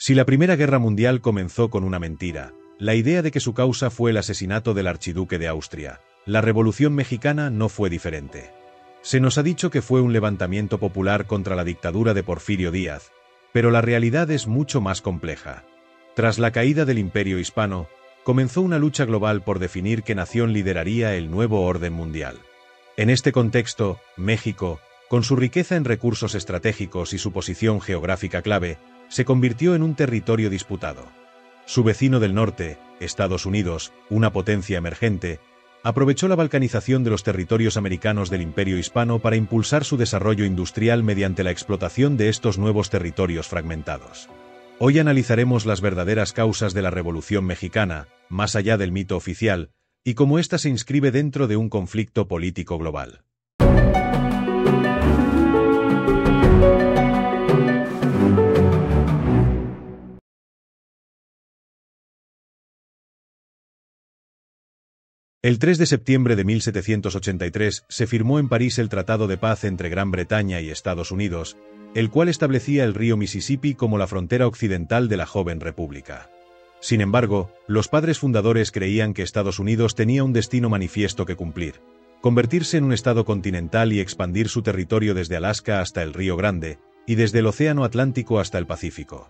Si la Primera Guerra Mundial comenzó con una mentira, la idea de que su causa fue el asesinato del archiduque de Austria, la Revolución Mexicana no fue diferente. Se nos ha dicho que fue un levantamiento popular contra la dictadura de Porfirio Díaz, pero la realidad es mucho más compleja. Tras la caída del Imperio Hispano, comenzó una lucha global por definir qué nación lideraría el nuevo orden mundial. En este contexto, México, con su riqueza en recursos estratégicos y su posición geográfica clave, se convirtió en un territorio disputado. Su vecino del norte, Estados Unidos, una potencia emergente, aprovechó la balcanización de los territorios americanos del Imperio Hispano para impulsar su desarrollo industrial mediante la explotación de estos nuevos territorios fragmentados. Hoy analizaremos las verdaderas causas de la Revolución Mexicana, más allá del mito oficial, y cómo ésta se inscribe dentro de un conflicto político global. El 3 de septiembre de 1783 se firmó en París el Tratado de Paz entre Gran Bretaña y Estados Unidos, el cual establecía el río Mississippi como la frontera occidental de la joven república. Sin embargo, los padres fundadores creían que Estados Unidos tenía un destino manifiesto que cumplir: convertirse en un estado continental y expandir su territorio desde Alaska hasta el Río Grande, y desde el Océano Atlántico hasta el Pacífico.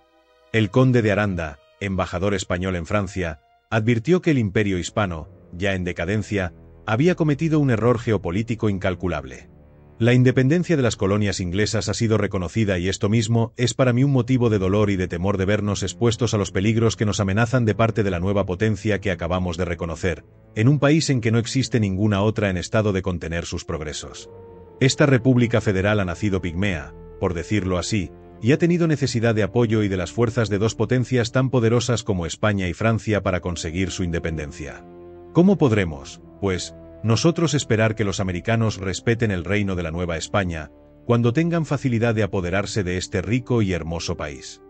El conde de Aranda, embajador español en Francia, advirtió que el Imperio Hispano, ya en decadencia, había cometido un error geopolítico incalculable. La independencia de las colonias inglesas ha sido reconocida y esto mismo es para mí un motivo de dolor y de temor de vernos expuestos a los peligros que nos amenazan de parte de la nueva potencia que acabamos de reconocer, en un país en que no existe ninguna otra en estado de contener sus progresos. Esta República Federal ha nacido pigmea, por decirlo así, y ha tenido necesidad de apoyo y de las fuerzas de dos potencias tan poderosas como España y Francia para conseguir su independencia. ¿Cómo podremos, pues, nosotros esperar que los americanos respeten el reino de la Nueva España, cuando tengan facilidad de apoderarse de este rico y hermoso país?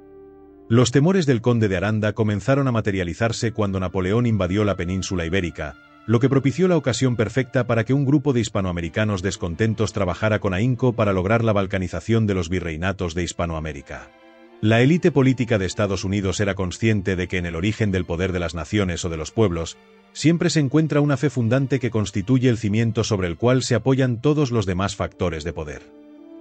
Los temores del conde de Aranda comenzaron a materializarse cuando Napoleón invadió la península ibérica, lo que propició la ocasión perfecta para que un grupo de hispanoamericanos descontentos trabajara con ahínco para lograr la balcanización de los virreinatos de Hispanoamérica. La élite política de Estados Unidos era consciente de que en el origen del poder de las naciones o de los pueblos, siempre se encuentra una fe fundante que constituye el cimiento sobre el cual se apoyan todos los demás factores de poder.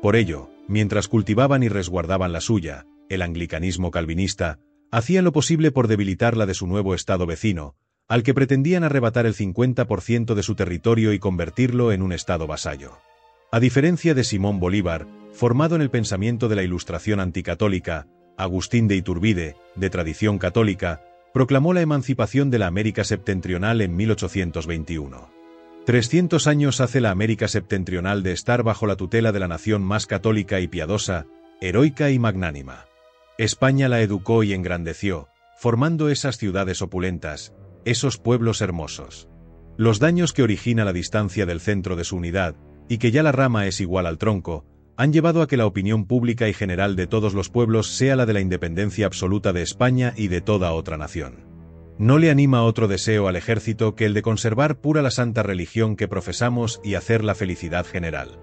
Por ello, mientras cultivaban y resguardaban la suya, el anglicanismo calvinista, hacían lo posible por debilitar la de su nuevo estado vecino, al que pretendían arrebatar el 50% de su territorio y convertirlo en un estado vasallo. A diferencia de Simón Bolívar, formado en el pensamiento de la Ilustración anticatólica, Agustín de Iturbide, de tradición católica, proclamó la emancipación de la América septentrional en 1821. 300 años hace la América septentrional de estar bajo la tutela de la nación más católica y piadosa, heroica y magnánima. España la educó y engrandeció, formando esas ciudades opulentas, esos pueblos hermosos. Los daños que origina la distancia del centro de su unidad, y que ya la rama es igual al tronco, han llevado a que la opinión pública y general de todos los pueblos sea la de la independencia absoluta de España y de toda otra nación. No le anima otro deseo al ejército que el de conservar pura la santa religión que profesamos y hacer la felicidad general.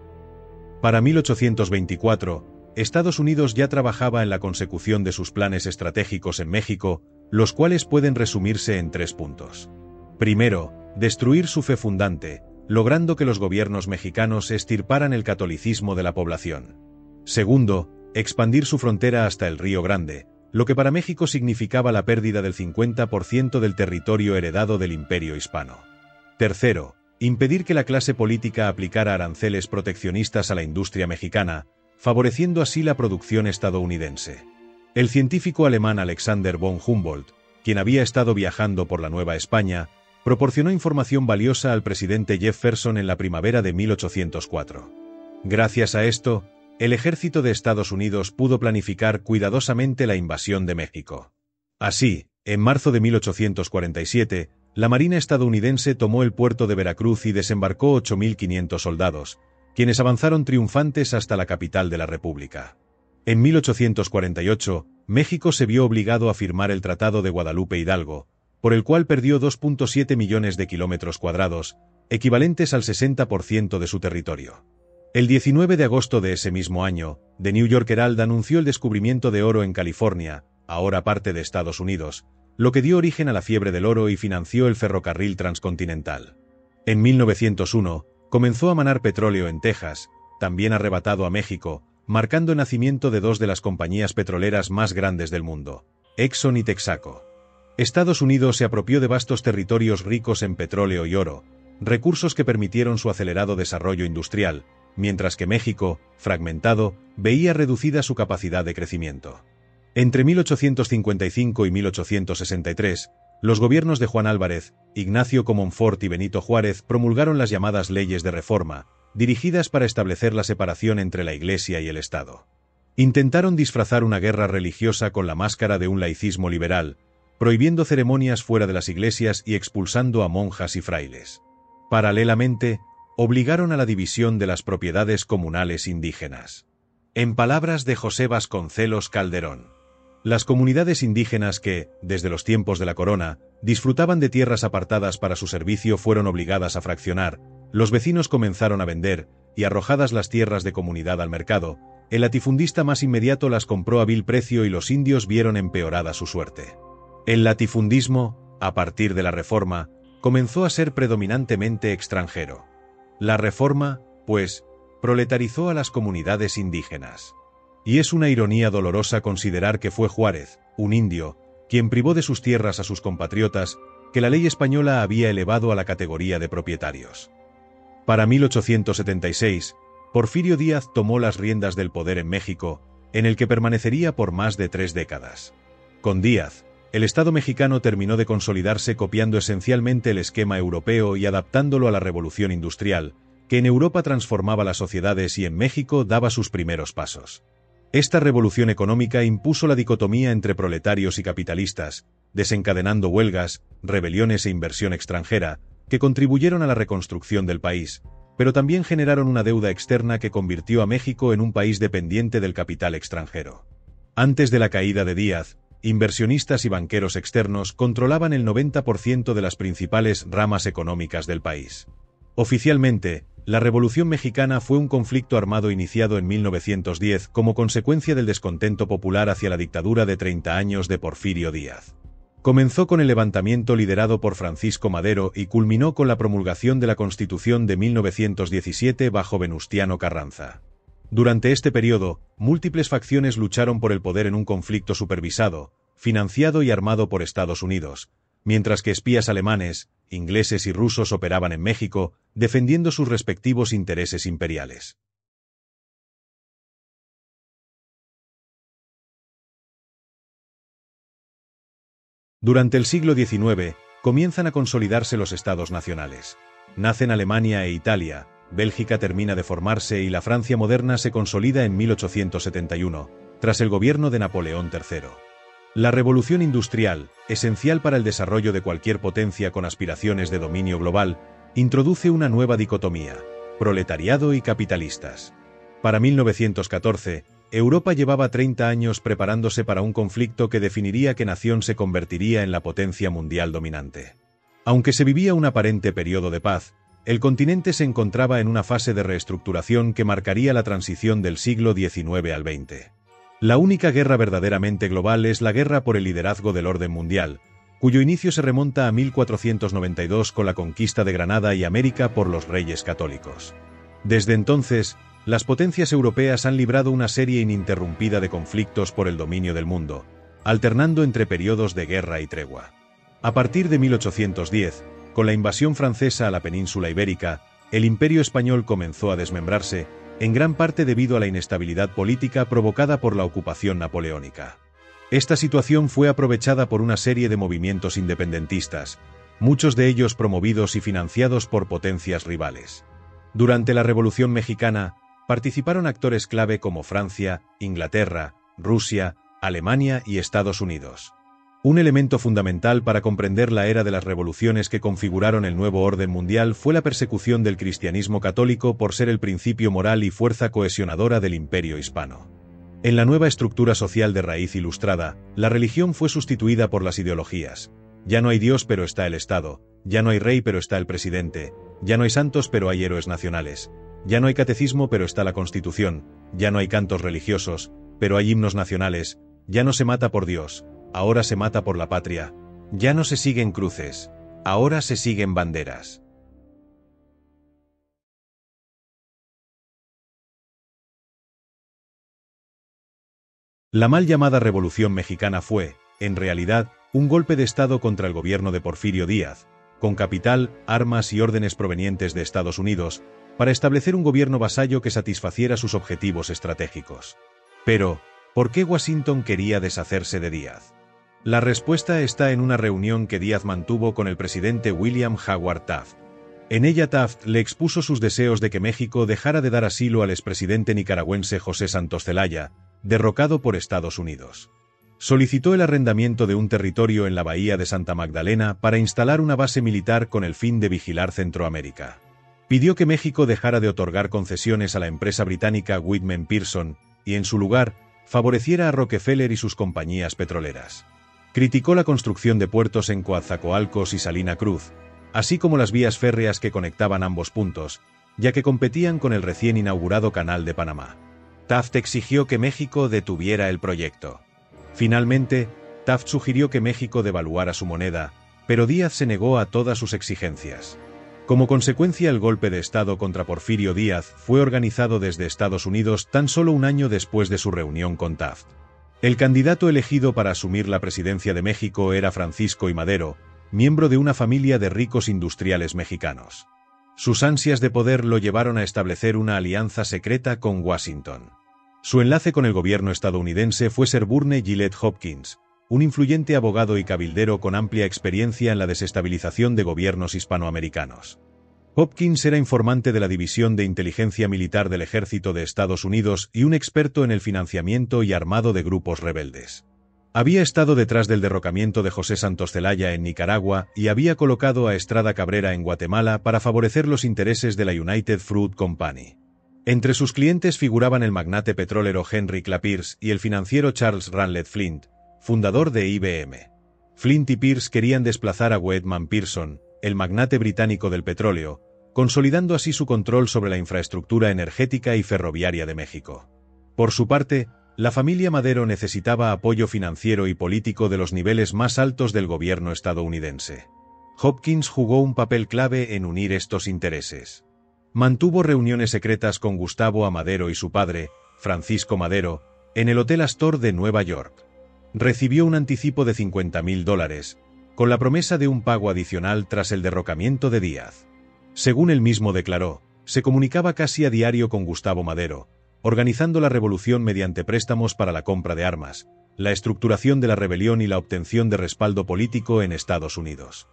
Para 1824, Estados Unidos ya trabajaba en la consecución de sus planes estratégicos en México, los cuales pueden resumirse en 3 puntos. Primero, destruir su fe fundante, logrando que los gobiernos mexicanos extirparan el catolicismo de la población. Segundo, expandir su frontera hasta el Río Grande, lo que para México significaba la pérdida del 50% del territorio heredado del Imperio Hispano. Tercero, impedir que la clase política aplicara aranceles proteccionistas a la industria mexicana, favoreciendo así la producción estadounidense. El científico alemán Alexander von Humboldt, quien había estado viajando por la Nueva España, proporcionó información valiosa al presidente Jefferson en la primavera de 1804. Gracias a esto, el ejército de Estados Unidos pudo planificar cuidadosamente la invasión de México. Así, en marzo de 1847, la Marina estadounidense tomó el puerto de Veracruz y desembarcó 8.500 soldados, quienes avanzaron triunfantes hasta la capital de la República. En 1848, México se vio obligado a firmar el Tratado de Guadalupe Hidalgo, por el cual perdió 2.7 millones de kilómetros cuadrados, equivalentes al 60% de su territorio. El 19 de agosto de ese mismo año, The New York Herald anunció el descubrimiento de oro en California, ahora parte de Estados Unidos, lo que dio origen a la fiebre del oro y financió el ferrocarril transcontinental. En 1901, comenzó a manar petróleo en Texas, también arrebatado a México, marcando el nacimiento de dos de las compañías petroleras más grandes del mundo, Exxon y Texaco. Estados Unidos se apropió de vastos territorios ricos en petróleo y oro, recursos que permitieron su acelerado desarrollo industrial, mientras que México, fragmentado, veía reducida su capacidad de crecimiento. Entre 1855 y 1863, los gobiernos de Juan Álvarez, Ignacio Comonfort y Benito Juárez promulgaron las llamadas leyes de reforma, dirigidas para establecer la separación entre la Iglesia y el Estado. Intentaron disfrazar una guerra religiosa con la máscara de un laicismo liberal, prohibiendo ceremonias fuera de las iglesias y expulsando a monjas y frailes. Paralelamente, obligaron a la división de las propiedades comunales indígenas. En palabras de José Vasconcelos Calderón, las comunidades indígenas que, desde los tiempos de la corona, disfrutaban de tierras apartadas para su servicio fueron obligadas a fraccionar, los vecinos comenzaron a vender, y arrojadas las tierras de comunidad al mercado, el latifundista más inmediato las compró a vil precio y los indios vieron empeorada su suerte. El latifundismo, a partir de la Reforma, comenzó a ser predominantemente extranjero. La Reforma, pues, proletarizó a las comunidades indígenas. Y es una ironía dolorosa considerar que fue Juárez, un indio, quien privó de sus tierras a sus compatriotas, que la ley española había elevado a la categoría de propietarios. Para 1876, Porfirio Díaz tomó las riendas del poder en México, en el que permanecería por más de 3 décadas. Con Díaz, el Estado mexicano terminó de consolidarse copiando esencialmente el esquema europeo y adaptándolo a la revolución industrial, que en Europa transformaba las sociedades y en México daba sus primeros pasos. Esta revolución económica impuso la dicotomía entre proletarios y capitalistas, desencadenando huelgas, rebeliones e inversión extranjera, que contribuyeron a la reconstrucción del país, pero también generaron una deuda externa que convirtió a México en un país dependiente del capital extranjero. Antes de la caída de Díaz, inversionistas y banqueros externos controlaban el 90% de las principales ramas económicas del país. Oficialmente, la Revolución Mexicana fue un conflicto armado iniciado en 1910 como consecuencia del descontento popular hacia la dictadura de 30 años de Porfirio Díaz. Comenzó con el levantamiento liderado por Francisco Madero y culminó con la promulgación de la Constitución de 1917 bajo Venustiano Carranza. Durante este periodo, múltiples facciones lucharon por el poder en un conflicto supervisado, financiado y armado por Estados Unidos, mientras que espías alemanes, ingleses y rusos operaban en México, defendiendo sus respectivos intereses imperiales. Durante el siglo XIX, comienzan a consolidarse los estados nacionales. Nacen Alemania e Italia, Bélgica termina de formarse y la Francia moderna se consolida en 1871, tras el gobierno de Napoleón III. La revolución industrial, esencial para el desarrollo de cualquier potencia con aspiraciones de dominio global, introduce una nueva dicotomía, proletariado y capitalistas. Para 1914, Europa llevaba 30 años preparándose para un conflicto que definiría qué nación se convertiría en la potencia mundial dominante. Aunque se vivía un aparente periodo de paz, el continente se encontraba en una fase de reestructuración que marcaría la transición del siglo XIX al XX. La única guerra verdaderamente global es la guerra por el liderazgo del orden mundial, cuyo inicio se remonta a 1492 con la conquista de Granada y América por los Reyes Católicos. Desde entonces, las potencias europeas han librado una serie ininterrumpida de conflictos por el dominio del mundo, alternando entre periodos de guerra y tregua. A partir de 1810, con la invasión francesa a la península ibérica, el Imperio español comenzó a desmembrarse, en gran parte debido a la inestabilidad política provocada por la ocupación napoleónica. Esta situación fue aprovechada por una serie de movimientos independentistas, muchos de ellos promovidos y financiados por potencias rivales. Durante la Revolución Mexicana, participaron actores clave como Francia, Inglaterra, Rusia, Alemania y Estados Unidos. Un elemento fundamental para comprender la era de las revoluciones que configuraron el nuevo orden mundial fue la persecución del cristianismo católico por ser el principio moral y fuerza cohesionadora del imperio hispano. En la nueva estructura social de raíz ilustrada, la religión fue sustituida por las ideologías. Ya no hay Dios pero está el Estado, ya no hay rey pero está el presidente, ya no hay santos pero hay héroes nacionales, ya no hay catecismo pero está la Constitución, ya no hay cantos religiosos, pero hay himnos nacionales, Ya no se mata por Dios, ahora se mata por la patria. Ya no se siguen cruces, ahora se siguen banderas. La mal llamada Revolución Mexicana fue, en realidad, un golpe de Estado contra el gobierno de Porfirio Díaz, con capital, armas y órdenes provenientes de Estados Unidos, para establecer un gobierno vasallo que satisfaciera sus objetivos estratégicos. Pero, ¿por qué Washington quería deshacerse de Díaz? La respuesta está en una reunión que Díaz mantuvo con el presidente William Howard Taft. En ella Taft le expuso sus deseos de que México dejara de dar asilo al expresidente nicaragüense José Santos Zelaya, derrocado por Estados Unidos. Solicitó el arrendamiento de un territorio en la bahía de Santa Magdalena para instalar una base militar con el fin de vigilar Centroamérica. Pidió que México dejara de otorgar concesiones a la empresa británica Whitman Pearson y, en su lugar, favoreciera a Rockefeller y sus compañías petroleras. Criticó la construcción de puertos en Coatzacoalcos y Salina Cruz, así como las vías férreas que conectaban ambos puntos, ya que competían con el recién inaugurado Canal de Panamá. Taft exigió que México detuviera el proyecto. Finalmente, Taft sugirió que México devaluara su moneda, pero Díaz se negó a todas sus exigencias. Como consecuencia, el golpe de Estado contra Porfirio Díaz fue organizado desde Estados Unidos tan solo un año después de su reunión con Taft. El candidato elegido para asumir la presidencia de México era Francisco I. Madero, miembro de una familia de ricos industriales mexicanos. Sus ansias de poder lo llevaron a establecer una alianza secreta con Washington. Su enlace con el gobierno estadounidense fue Sherburne Gillette Hopkins, un influyente abogado y cabildero con amplia experiencia en la desestabilización de gobiernos hispanoamericanos. Hopkins era informante de la División de Inteligencia Militar del Ejército de Estados Unidos y un experto en el financiamiento y armado de grupos rebeldes. Había estado detrás del derrocamiento de José Santos Zelaya en Nicaragua y había colocado a Estrada Cabrera en Guatemala para favorecer los intereses de la United Fruit Company. Entre sus clientes figuraban el magnate petrolero Henry Clay Pierce y el financiero Charles Ranlett Flint, fundador de IBM. Flint y Pierce querían desplazar a Whitman Pearson, el magnate británico del petróleo, consolidando así su control sobre la infraestructura energética y ferroviaria de México. Por su parte, la familia Madero necesitaba apoyo financiero y político de los niveles más altos del gobierno estadounidense. Hopkins jugó un papel clave en unir estos intereses. Mantuvo reuniones secretas con Gustavo Amadero y su padre, Francisco Madero, en el Hotel Astor de Nueva York. Recibió un anticipo de $50,000, con la promesa de un pago adicional tras el derrocamiento de Díaz. Según él mismo declaró, se comunicaba casi a diario con Gustavo Madero, organizando la revolución mediante préstamos para la compra de armas, la estructuración de la rebelión y la obtención de respaldo político en Estados Unidos.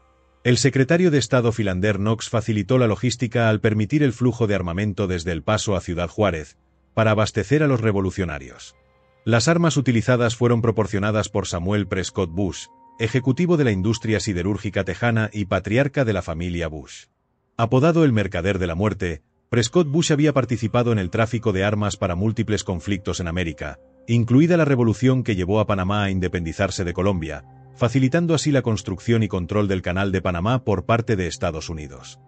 El secretario de Estado Philander Knox facilitó la logística al permitir el flujo de armamento desde El Paso a Ciudad Juárez, para abastecer a los revolucionarios. Las armas utilizadas fueron proporcionadas por Samuel Prescott Bush, ejecutivo de la industria siderúrgica tejana y patriarca de la familia Bush. Apodado el Mercader de la Muerte, Prescott Bush había participado en el tráfico de armas para múltiples conflictos en América, incluida la revolución que llevó a Panamá a independizarse de Colombia, facilitando así la construcción y control del Canal de Panamá por parte de Estados Unidos.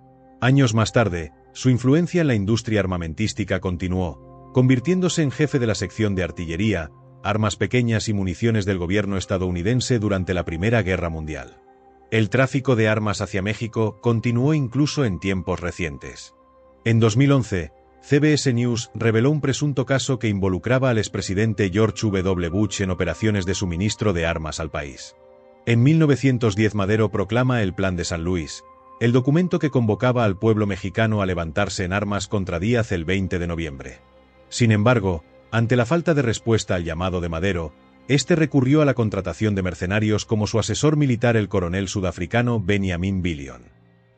Años más tarde, su influencia en la industria armamentística continuó, convirtiéndose en jefe de la sección de artillería, armas pequeñas y municiones del gobierno estadounidense durante la Primera Guerra Mundial. El tráfico de armas hacia México continuó incluso en tiempos recientes. En 2011, CBS News reveló un presunto caso que involucraba al expresidente George W. Bush en operaciones de suministro de armas al país. En 1910 Madero proclama el Plan de San Luis, el documento que convocaba al pueblo mexicano a levantarse en armas contra Díaz el 20 de noviembre. Sin embargo, ante la falta de respuesta al llamado de Madero, este recurrió a la contratación de mercenarios como su asesor militar el coronel sudafricano Benjamin Billion.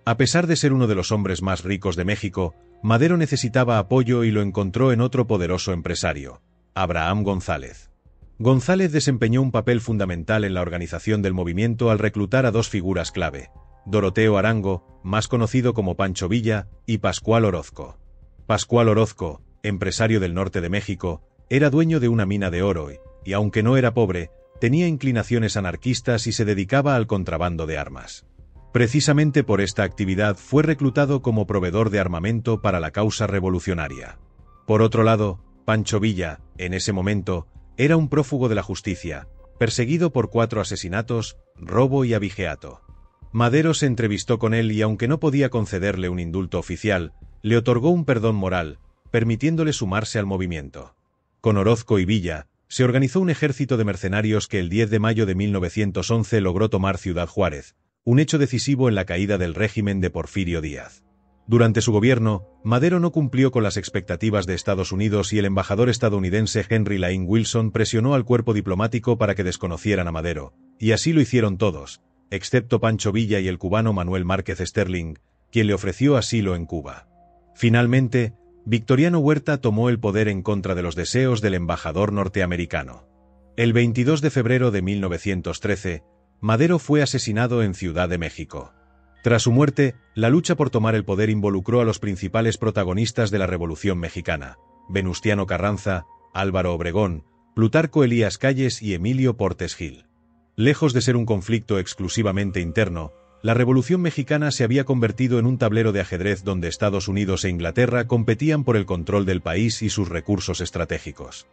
A pesar de ser uno de los hombres más ricos de México, Madero necesitaba apoyo y lo encontró en otro poderoso empresario, Abraham González. González desempeñó un papel fundamental en la organización del movimiento al reclutar a dos figuras clave, Doroteo Arango, más conocido como Pancho Villa, y Pascual Orozco. Pascual Orozco, empresario del norte de México, era dueño de una mina de oro y, aunque no era pobre, tenía inclinaciones anarquistas y se dedicaba al contrabando de armas. Precisamente por esta actividad fue reclutado como proveedor de armamento para la causa revolucionaria. Por otro lado, Pancho Villa, en ese momento, Era un prófugo de la justicia, perseguido por 4 asesinatos, robo y abigeato. Madero se entrevistó con él y aunque no podía concederle un indulto oficial, le otorgó un perdón moral, permitiéndole sumarse al movimiento. Con Orozco y Villa, se organizó un ejército de mercenarios que el 10 de mayo de 1911 logró tomar Ciudad Juárez, un hecho decisivo en la caída del régimen de Porfirio Díaz. Durante su gobierno, Madero no cumplió con las expectativas de Estados Unidos y el embajador estadounidense Henry Lane Wilson presionó al cuerpo diplomático para que desconocieran a Madero, y así lo hicieron todos, excepto Pancho Villa y el cubano Manuel Márquez Sterling, quien le ofreció asilo en Cuba. Finalmente, Victoriano Huerta tomó el poder en contra de los deseos del embajador norteamericano. El 22 de febrero de 1913, Madero fue asesinado en Ciudad de México. Tras su muerte, la lucha por tomar el poder involucró a los principales protagonistas de la Revolución Mexicana: Venustiano Carranza, Álvaro Obregón, Plutarco Elías Calles y Emilio Portes Gil. Lejos de ser un conflicto exclusivamente interno, la Revolución Mexicana se había convertido en un tablero de ajedrez donde Estados Unidos e Inglaterra competían por el control del país y sus recursos estratégicos.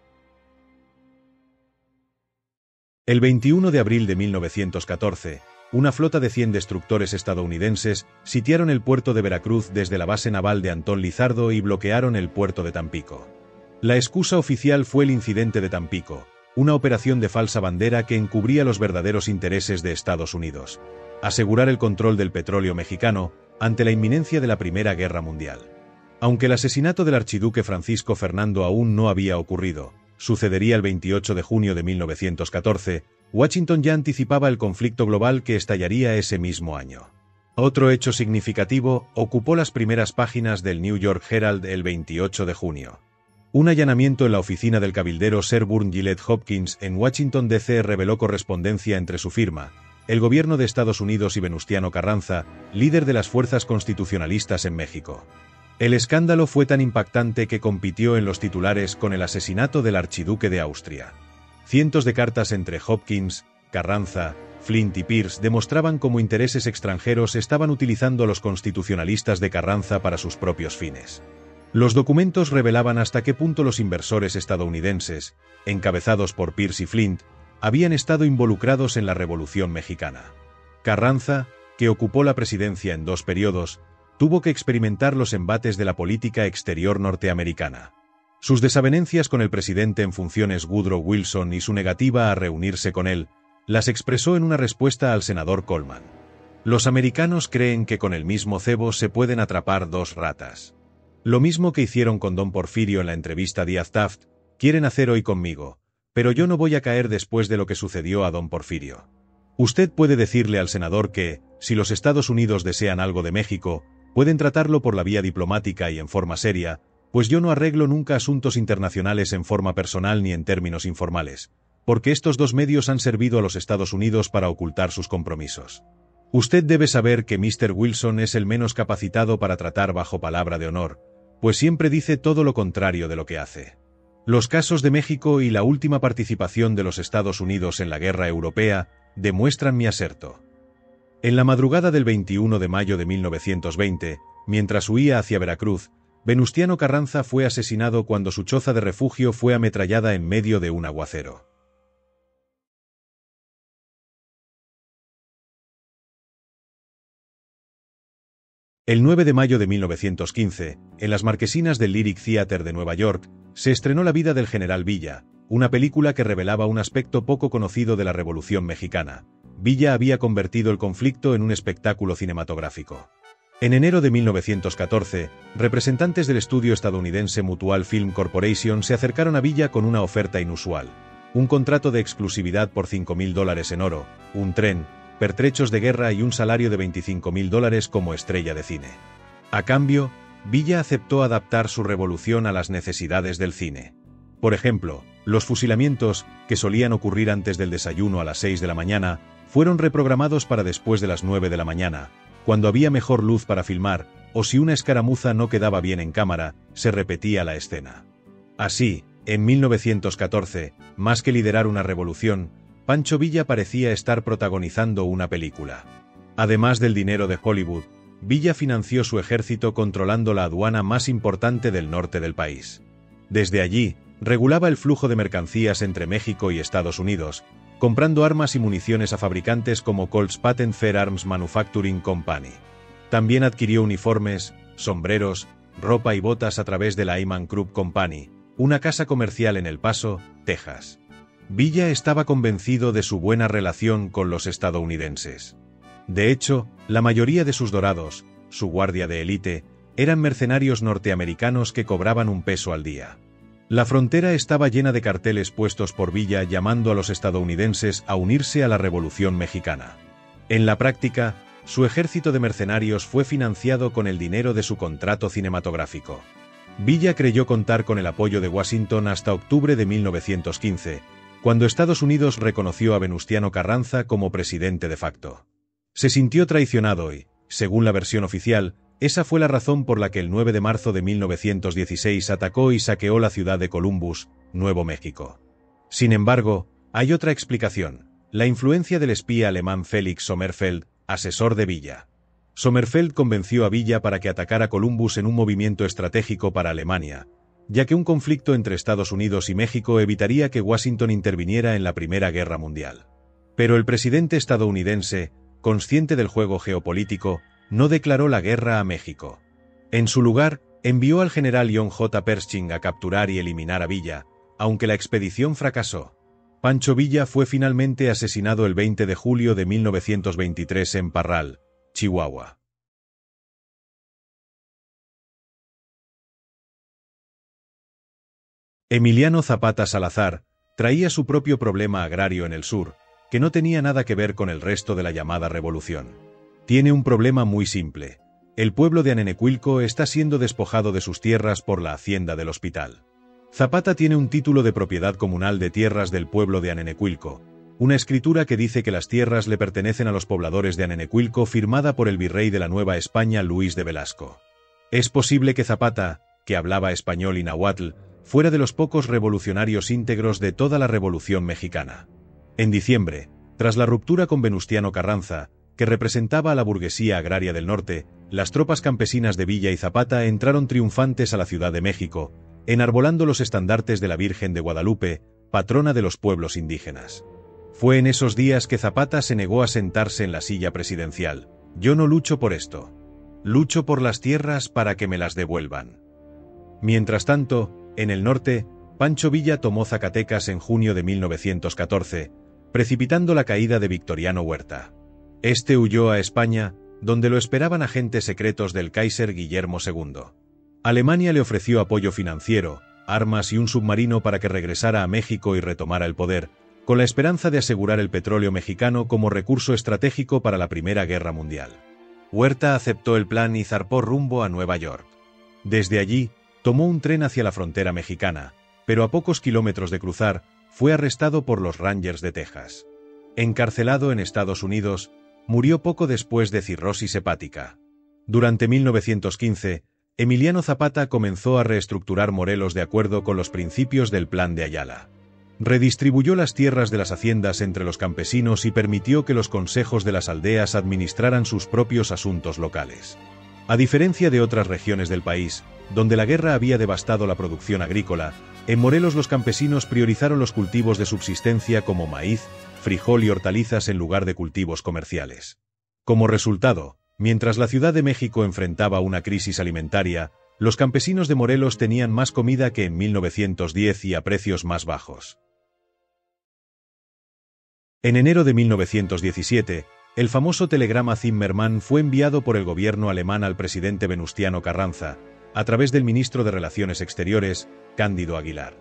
El 21 de abril de 1914, una flota de 100 destructores estadounidenses sitiaron el puerto de Veracruz desde la base naval de Antón Lizardo y bloquearon el puerto de Tampico. La excusa oficial fue el incidente de Tampico, una operación de falsa bandera que encubría los verdaderos intereses de Estados Unidos: asegurar el control del petróleo mexicano ante la inminencia de la Primera Guerra Mundial. Aunque el asesinato del archiduque Francisco Fernando aún no había ocurrido, sucedería el 28 de junio de 1914, Washington ya anticipaba el conflicto global que estallaría ese mismo año. Otro hecho significativo ocupó las primeras páginas del New York Herald el 28 de junio. Un allanamiento en la oficina del cabildero Sherburne Gillette Hopkins en Washington D.C. reveló correspondencia entre su firma, el gobierno de Estados Unidos y Venustiano Carranza, líder de las fuerzas constitucionalistas en México. El escándalo fue tan impactante que compitió en los titulares con el asesinato del archiduque de Austria. Cientos de cartas entre Hopkins, Carranza, Flint y Pierce demostraban cómo intereses extranjeros estaban utilizando a los constitucionalistas de Carranza para sus propios fines. Los documentos revelaban hasta qué punto los inversores estadounidenses, encabezados por Pierce y Flint, habían estado involucrados en la Revolución Mexicana. Carranza, que ocupó la presidencia en 2 periodos, tuvo que experimentar los embates de la política exterior norteamericana. Sus desavenencias con el presidente en funciones Woodrow Wilson y su negativa a reunirse con él, las expresó en una respuesta al senador Coleman. Los americanos creen que con el mismo cebo se pueden atrapar 2 ratas. Lo mismo que hicieron con don Porfirio en la entrevista Díaz-Taft, quieren hacer hoy conmigo, pero yo no voy a caer después de lo que sucedió a don Porfirio. Usted puede decirle al senador que, si los Estados Unidos desean algo de México, pueden tratarlo por la vía diplomática y en forma seria, pues yo no arreglo nunca asuntos internacionales en forma personal ni en términos informales, porque estos 2 medios han servido a los Estados Unidos para ocultar sus compromisos. Usted debe saber que Mr. Wilson es el menos capacitado para tratar bajo palabra de honor, pues siempre dice todo lo contrario de lo que hace. Los casos de México y la última participación de los Estados Unidos en la guerra europea demuestran mi aserto. En la madrugada del 21 de mayo de 1920, mientras huía hacia Veracruz, Venustiano Carranza fue asesinado cuando su choza de refugio fue ametrallada en medio de un aguacero. El 9 de mayo de 1915, en las marquesinas del Lyric Theatre de Nueva York, se estrenó La vida del general Villa, una película que revelaba un aspecto poco conocido de la Revolución Mexicana. Villa había convertido el conflicto en un espectáculo cinematográfico. En enero de 1914, representantes del estudio estadounidense Mutual Film Corporation se acercaron a Villa con una oferta inusual: un contrato de exclusividad por $5.000 en oro, un tren, pertrechos de guerra y un salario de $25.000 como estrella de cine. A cambio, Villa aceptó adaptar su revolución a las necesidades del cine. Por ejemplo, los fusilamientos, que solían ocurrir antes del desayuno a las 6 de la mañana, fueron reprogramados para después de las 9 de la mañana, cuando había mejor luz para filmar, o si una escaramuza no quedaba bien en cámara, se repetía la escena. Así, en 1914, más que liderar una revolución, Pancho Villa parecía estar protagonizando una película. Además del dinero de Hollywood, Villa financió su ejército controlando la aduana más importante del norte del país. Desde allí, Regulaba el flujo de mercancías entre México y Estados Unidos, comprando armas y municiones a fabricantes como Colt's Patent Fair Arms Manufacturing Company. También adquirió uniformes, sombreros, ropa y botas a través de la Eyman Krupp Company, una casa comercial en El Paso, Texas. Villa estaba convencido de su buena relación con los estadounidenses. De hecho, la mayoría de sus dorados, su guardia de élite, eran mercenarios norteamericanos que cobraban un peso al día. La frontera estaba llena de carteles puestos por Villa llamando a los estadounidenses a unirse a la Revolución Mexicana. En la práctica, su ejército de mercenarios fue financiado con el dinero de su contrato cinematográfico. Villa creyó contar con el apoyo de Washington hasta octubre de 1915, cuando Estados Unidos reconoció a Venustiano Carranza como presidente de facto. Se sintió traicionado y, según la versión oficial, esa fue la razón por la que el 9 de marzo de 1916 atacó y saqueó la ciudad de Columbus, Nuevo México. Sin embargo, hay otra explicación: la influencia del espía alemán Felix Sommerfeld, asesor de Villa. Sommerfeld convenció a Villa para que atacara Columbus en un movimiento estratégico para Alemania, ya que un conflicto entre Estados Unidos y México evitaría que Washington interviniera en la Primera Guerra Mundial. Pero el presidente estadounidense, consciente del juego geopolítico, no declaró la guerra a México. En su lugar, envió al general John J. Pershing a capturar y eliminar a Villa, aunque la expedición fracasó. Pancho Villa fue finalmente asesinado el 20 de julio de 1923 en Parral, Chihuahua. Emiliano Zapata Salazar traía su propio problema agrario en el sur, que no tenía nada que ver con el resto de la llamada revolución. Tiene un problema muy simple: el pueblo de Anenecuilco está siendo despojado de sus tierras por la hacienda del hospital. Zapata tiene un título de propiedad comunal de tierras del pueblo de Anenecuilco, una escritura que dice que las tierras le pertenecen a los pobladores de Anenecuilco firmada por el virrey de la Nueva España Luis de Velasco. Es posible que Zapata, que hablaba español y náhuatl, fuera de los pocos revolucionarios íntegros de toda la Revolución Mexicana. En diciembre, tras la ruptura con Venustiano Carranza, que representaba a la burguesía agraria del norte, las tropas campesinas de Villa y Zapata entraron triunfantes a la Ciudad de México, enarbolando los estandartes de la Virgen de Guadalupe, patrona de los pueblos indígenas. Fue en esos días que Zapata se negó a sentarse en la silla presidencial. Yo no lucho por esto. Lucho por las tierras para que me las devuelvan. Mientras tanto, en el norte, Pancho Villa tomó Zacatecas en junio de 1914, precipitando la caída de Victoriano Huerta. Este huyó a España, donde lo esperaban agentes secretos del Kaiser Guillermo II. Alemania le ofreció apoyo financiero, armas y un submarino para que regresara a México y retomara el poder, con la esperanza de asegurar el petróleo mexicano como recurso estratégico para la Primera Guerra Mundial. Huerta aceptó el plan y zarpó rumbo a Nueva York. Desde allí, tomó un tren hacia la frontera mexicana, pero a pocos kilómetros de cruzar, fue arrestado por los Rangers de Texas. Encarcelado en Estados Unidos, murió poco después de cirrosis hepática. Durante 1915, Emiliano Zapata comenzó a reestructurar Morelos de acuerdo con los principios del Plan de Ayala. Redistribuyó las tierras de las haciendas entre los campesinos y permitió que los consejos de las aldeas administraran sus propios asuntos locales. A diferencia de otras regiones del país, donde la guerra había devastado la producción agrícola, en Morelos los campesinos priorizaron los cultivos de subsistencia como maíz, frijol y hortalizas en lugar de cultivos comerciales. Como resultado, mientras la Ciudad de México enfrentaba una crisis alimentaria, los campesinos de Morelos tenían más comida que en 1910 y a precios más bajos. En enero de 1917, el famoso telegrama Zimmermann fue enviado por el gobierno alemán al presidente Venustiano Carranza, a través del ministro de Relaciones Exteriores, Cándido Aguilar.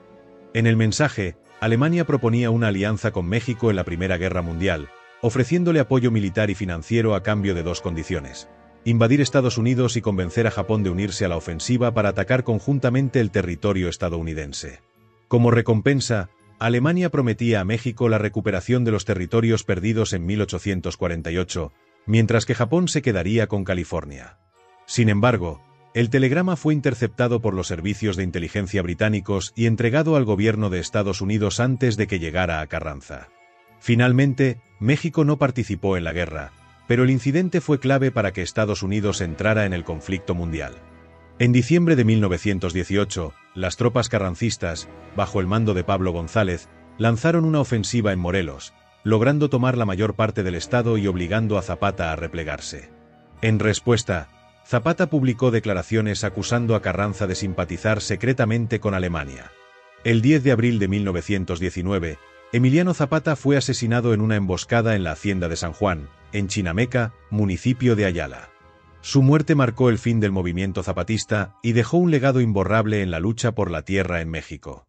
En el mensaje, Alemania proponía una alianza con México en la Primera Guerra Mundial, ofreciéndole apoyo militar y financiero a cambio de dos condiciones: invadir Estados Unidos y convencer a Japón de unirse a la ofensiva para atacar conjuntamente el territorio estadounidense. Como recompensa, Alemania prometía a México la recuperación de los territorios perdidos en 1848, mientras que Japón se quedaría con California. Sin embargo, el telegrama fue interceptado por los servicios de inteligencia británicos y entregado al gobierno de Estados Unidos antes de que llegara a Carranza. Finalmente, México no participó en la guerra, pero el incidente fue clave para que Estados Unidos entrara en el conflicto mundial. En diciembre de 1918, las tropas carrancistas, bajo el mando de Pablo González, lanzaron una ofensiva en Morelos, logrando tomar la mayor parte del estado y obligando a Zapata a replegarse. En respuesta, Zapata publicó declaraciones acusando a Carranza de simpatizar secretamente con Alemania. El 10 de abril de 1919, Emiliano Zapata fue asesinado en una emboscada en la hacienda de San Juan, en Chinameca, municipio de Ayala. Su muerte marcó el fin del movimiento zapatista y dejó un legado imborrable en la lucha por la tierra en México.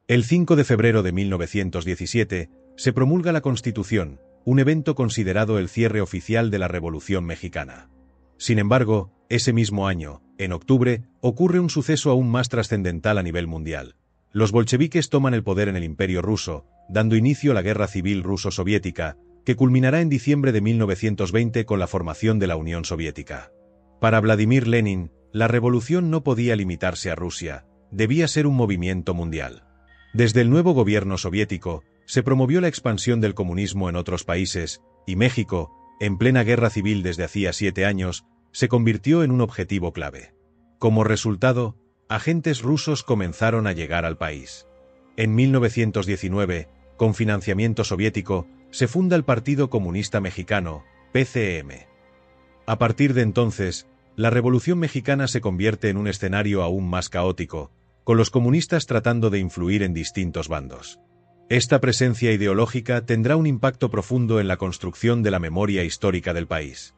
El 5 de febrero de 1917, se promulga la Constitución, un evento considerado el cierre oficial de la Revolución Mexicana. Sin embargo, ese mismo año, en octubre, ocurre un suceso aún más trascendental a nivel mundial. Los bolcheviques toman el poder en el Imperio ruso, dando inicio a la Guerra Civil Ruso-Soviética, que culminará en diciembre de 1920 con la formación de la Unión Soviética. Para Vladimir Lenin, la revolución no podía limitarse a Rusia, debía ser un movimiento mundial. Desde el nuevo gobierno soviético, se promovió la expansión del comunismo en otros países, y México, en plena guerra civil desde hacía 7 años, se convirtió en un objetivo clave. Como resultado, agentes rusos comenzaron a llegar al país. En 1919, con financiamiento soviético, se funda el Partido Comunista Mexicano, PCM. A partir de entonces, la Revolución Mexicana se convierte en un escenario aún más caótico, con los comunistas tratando de influir en distintos bandos. Esta presencia ideológica tendrá un impacto profundo en la construcción de la memoria histórica del país.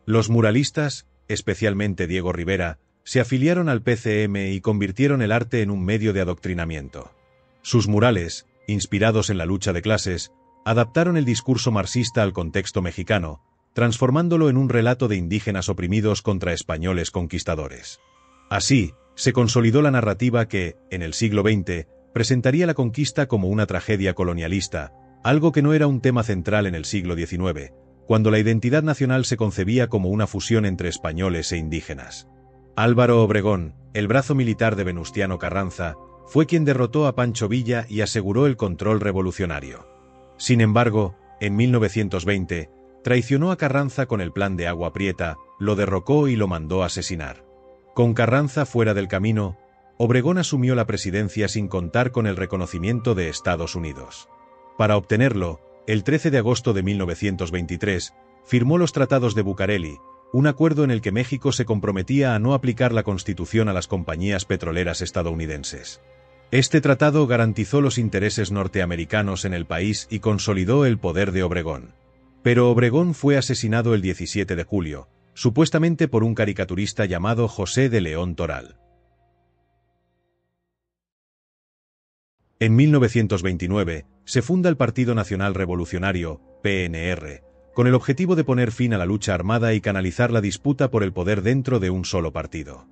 Los muralistas, especialmente Diego Rivera, se afiliaron al PCM y convirtieron el arte en un medio de adoctrinamiento. Sus murales, inspirados en la lucha de clases, adaptaron el discurso marxista al contexto mexicano, transformándolo en un relato de indígenas oprimidos contra españoles conquistadores. Así, se consolidó la narrativa que, en el siglo XX, presentaría la conquista como una tragedia colonialista, algo que no era un tema central en el siglo XIX, cuando la identidad nacional se concebía como una fusión entre españoles e indígenas. Álvaro Obregón, el brazo militar de Venustiano Carranza, fue quien derrotó a Pancho Villa y aseguró el control revolucionario. Sin embargo, en 1920, traicionó a Carranza con el plan de Agua Prieta, lo derrocó y lo mandó asesinar. Con Carranza fuera del camino, Obregón asumió la presidencia sin contar con el reconocimiento de Estados Unidos. Para obtenerlo, el 13 de agosto de 1923, firmó los Tratados de Bucareli, un acuerdo en el que México se comprometía a no aplicar la Constitución a las compañías petroleras estadounidenses. Este tratado garantizó los intereses norteamericanos en el país y consolidó el poder de Obregón. Pero Obregón fue asesinado el 17 de julio, supuestamente por un caricaturista llamado José de León Toral. En 1929, se funda el Partido Nacional Revolucionario, PNR, con el objetivo de poner fin a la lucha armada y canalizar la disputa por el poder dentro de un solo partido.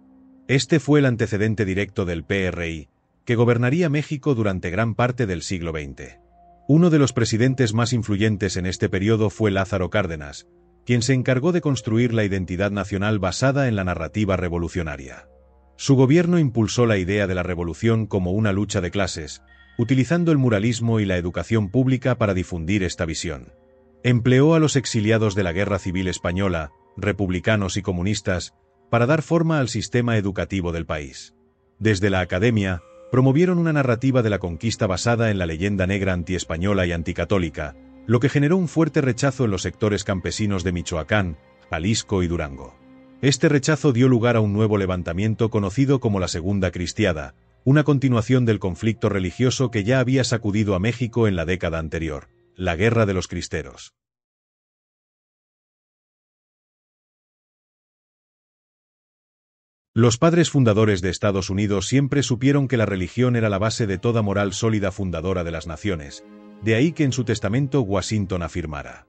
Este fue el antecedente directo del PRI, que gobernaría México durante gran parte del siglo XX. Uno de los presidentes más influyentes en este periodo fue Lázaro Cárdenas, quien se encargó de construir la identidad nacional basada en la narrativa revolucionaria. Su gobierno impulsó la idea de la revolución como una lucha de clases, utilizando el muralismo y la educación pública para difundir esta visión. Empleó a los exiliados de la Guerra Civil Española, republicanos y comunistas, para dar forma al sistema educativo del país. Desde la academia, promovieron una narrativa de la conquista basada en la leyenda negra antiespañola y anticatólica, lo que generó un fuerte rechazo en los sectores campesinos de Michoacán, Jalisco y Durango. Este rechazo dio lugar a un nuevo levantamiento conocido como la Segunda Cristiada, una continuación del conflicto religioso que ya había sacudido a México en la década anterior, la Guerra de los Cristeros. Los padres fundadores de Estados Unidos siempre supieron que la religión era la base de toda moral sólida fundadora de las naciones, de ahí que en su testamento Washington afirmara: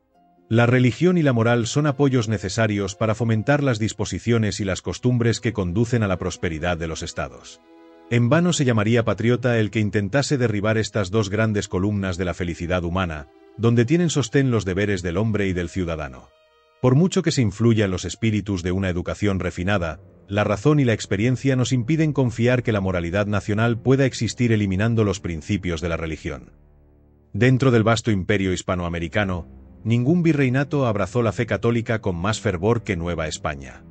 la religión y la moral son apoyos necesarios para fomentar las disposiciones y las costumbres que conducen a la prosperidad de los estados. En vano se llamaría patriota el que intentase derribar estas dos grandes columnas de la felicidad humana, donde tienen sostén los deberes del hombre y del ciudadano. Por mucho que se influya en los espíritus de una educación refinada, la razón y la experiencia nos impiden confiar que la moralidad nacional pueda existir eliminando los principios de la religión. Dentro del vasto imperio hispanoamericano, ningún virreinato abrazó la fe católica con más fervor que Nueva España.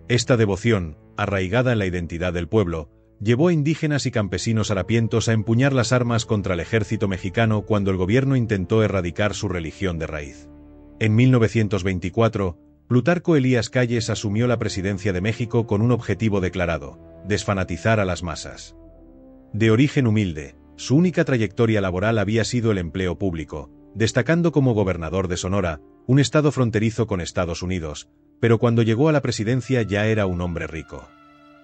Esta devoción, arraigada en la identidad del pueblo, llevó a indígenas y campesinos harapientos a empuñar las armas contra el ejército mexicano cuando el gobierno intentó erradicar su religión de raíz. En 1924, Plutarco Elías Calles asumió la presidencia de México con un objetivo declarado: desfanatizar a las masas. De origen humilde, su única trayectoria laboral había sido el empleo público, destacando como gobernador de Sonora, un estado fronterizo con Estados Unidos, pero cuando llegó a la presidencia ya era un hombre rico.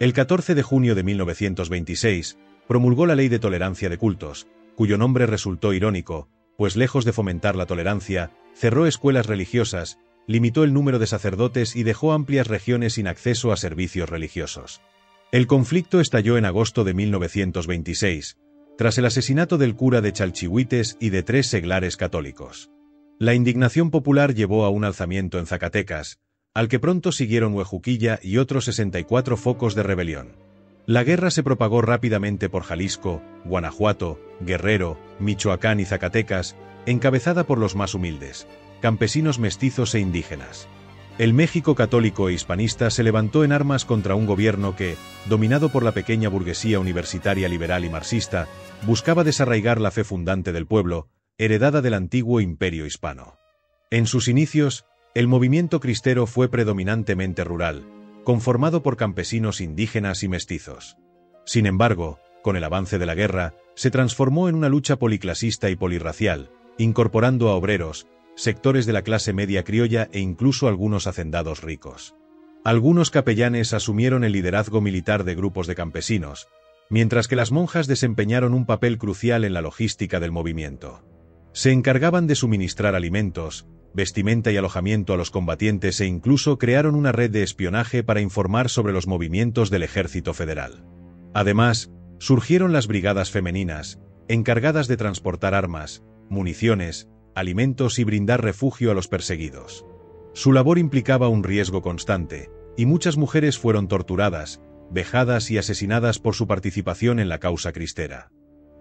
El 14 de junio de 1926, promulgó la Ley de Tolerancia de Cultos, cuyo nombre resultó irónico, pues lejos de fomentar la tolerancia, cerró escuelas religiosas, limitó el número de sacerdotes y dejó amplias regiones sin acceso a servicios religiosos. El conflicto estalló en agosto de 1926, tras el asesinato del cura de Chalchihuites y de 3 seglares católicos. La indignación popular llevó a un alzamiento en Zacatecas, al que pronto siguieron Huejuquilla y otros 64 focos de rebelión. La guerra se propagó rápidamente por Jalisco, Guanajuato, Guerrero, Michoacán y Zacatecas, encabezada por los más humildes, campesinos mestizos e indígenas. El México católico e hispanista se levantó en armas contra un gobierno que, dominado por la pequeña burguesía universitaria liberal y marxista, buscaba desarraigar la fe fundante del pueblo, heredada del antiguo imperio hispano. En sus inicios, el movimiento cristero fue predominantemente rural, conformado por campesinos indígenas y mestizos. Sin embargo, con el avance de la guerra, se transformó en una lucha policlasista y polirracial, incorporando a obreros, sectores de la clase media criolla e incluso algunos hacendados ricos. Algunos capellanes asumieron el liderazgo militar de grupos de campesinos, mientras que las monjas desempeñaron un papel crucial en la logística del movimiento. Se encargaban de suministrar alimentos, vestimenta y alojamiento a los combatientes e incluso crearon una red de espionaje para informar sobre los movimientos del Ejército Federal. Además, surgieron las brigadas femeninas, encargadas de transportar armas, municiones, alimentos y brindar refugio a los perseguidos. Su labor implicaba un riesgo constante, y muchas mujeres fueron torturadas, vejadas y asesinadas por su participación en la causa cristera.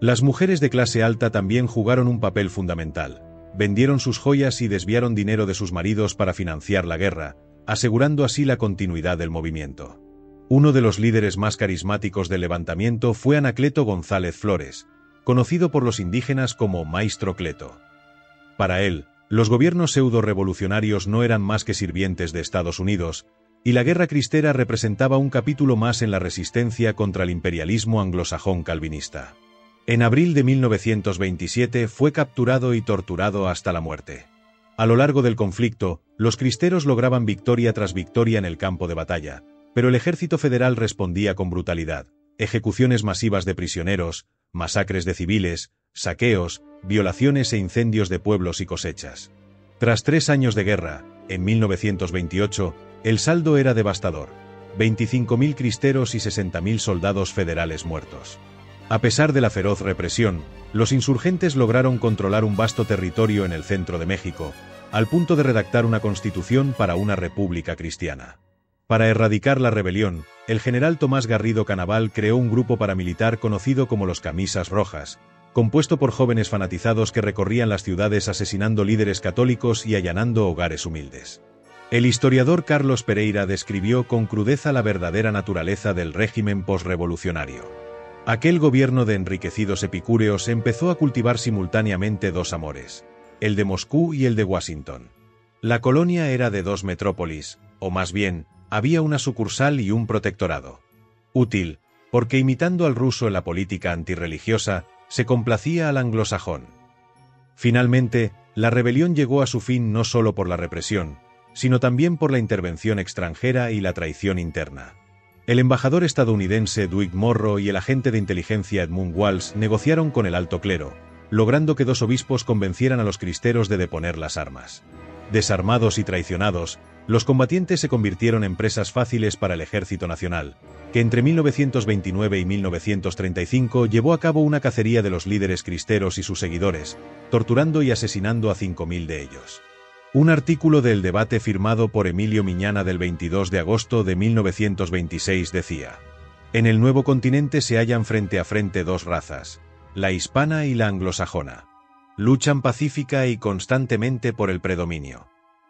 Las mujeres de clase alta también jugaron un papel fundamental. Vendieron sus joyas y desviaron dinero de sus maridos para financiar la guerra, asegurando así la continuidad del movimiento. Uno de los líderes más carismáticos del levantamiento fue Anacleto González Flores, conocido por los indígenas como Maestro Cleto. Para él, los gobiernos pseudo-revolucionarios no eran más que sirvientes de Estados Unidos, y la guerra cristera representaba un capítulo más en la resistencia contra el imperialismo anglosajón calvinista. En abril de 1927 fue capturado y torturado hasta la muerte. A lo largo del conflicto, los cristeros lograban victoria tras victoria en el campo de batalla, pero el ejército federal respondía con brutalidad: ejecuciones masivas de prisioneros, masacres de civiles, saqueos, violaciones e incendios de pueblos y cosechas. Tras 3 años de guerra, en 1928, el saldo era devastador: 25.000 cristeros y 60.000 soldados federales muertos. A pesar de la feroz represión, los insurgentes lograron controlar un vasto territorio en el centro de México, al punto de redactar una constitución para una república cristiana. Para erradicar la rebelión, el general Tomás Garrido Canaval creó un grupo paramilitar conocido como los Camisas Rojas, compuesto por jóvenes fanatizados que recorrían las ciudades asesinando líderes católicos y allanando hogares humildes. El historiador Carlos Pereira describió con crudeza la verdadera naturaleza del régimen posrevolucionario. Aquel gobierno de enriquecidos epicúreos empezó a cultivar simultáneamente 2 amores, el de Moscú y el de Washington. La colonia era de 2 metrópolis, o más bien, había una sucursal y un protectorado. Útil, porque imitando al ruso en la política antirreligiosa, se complacía al anglosajón. Finalmente, la rebelión llegó a su fin no solo por la represión, sino también por la intervención extranjera y la traición interna. El embajador estadounidense Dwight Morrow y el agente de inteligencia Edmund Walsh negociaron con el alto clero, logrando que 2 obispos convencieran a los cristeros de deponer las armas. Desarmados y traicionados, los combatientes se convirtieron en presas fáciles para el Ejército Nacional, que entre 1929 y 1935 llevó a cabo una cacería de los líderes cristeros y sus seguidores, torturando y asesinando a 5.000 de ellos. Un artículo del Debate firmado por Emilio Miñana del 22 de agosto de 1926 decía: «En el nuevo continente se hallan frente a frente 2 razas, la hispana y la anglosajona. Luchan pacífica y constantemente por el predominio.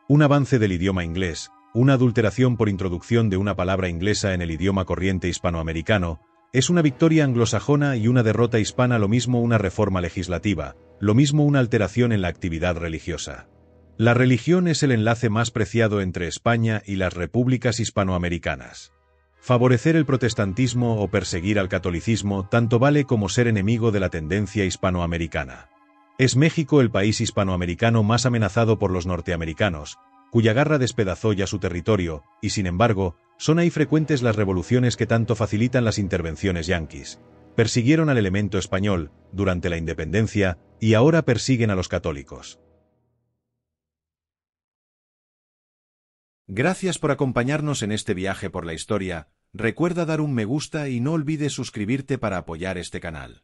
Un avance del idioma inglés, una adulteración por introducción de una palabra inglesa en el idioma corriente hispanoamericano, es una victoria anglosajona y una derrota hispana, lo mismo una reforma legislativa, lo mismo una alteración en la actividad religiosa. La religión es el enlace más preciado entre España y las repúblicas hispanoamericanas. Favorecer el protestantismo o perseguir al catolicismo tanto vale como ser enemigo de la tendencia hispanoamericana. Es México el país hispanoamericano más amenazado por los norteamericanos, cuya garra despedazó ya su territorio, y sin embargo, son ahí frecuentes las revoluciones que tanto facilitan las intervenciones yanquis. Persiguieron al elemento español, durante la independencia, y ahora persiguen a los católicos. Gracias por acompañarnos en este viaje por la historia. Recuerda dar un me gusta y no olvides suscribirte para apoyar este canal.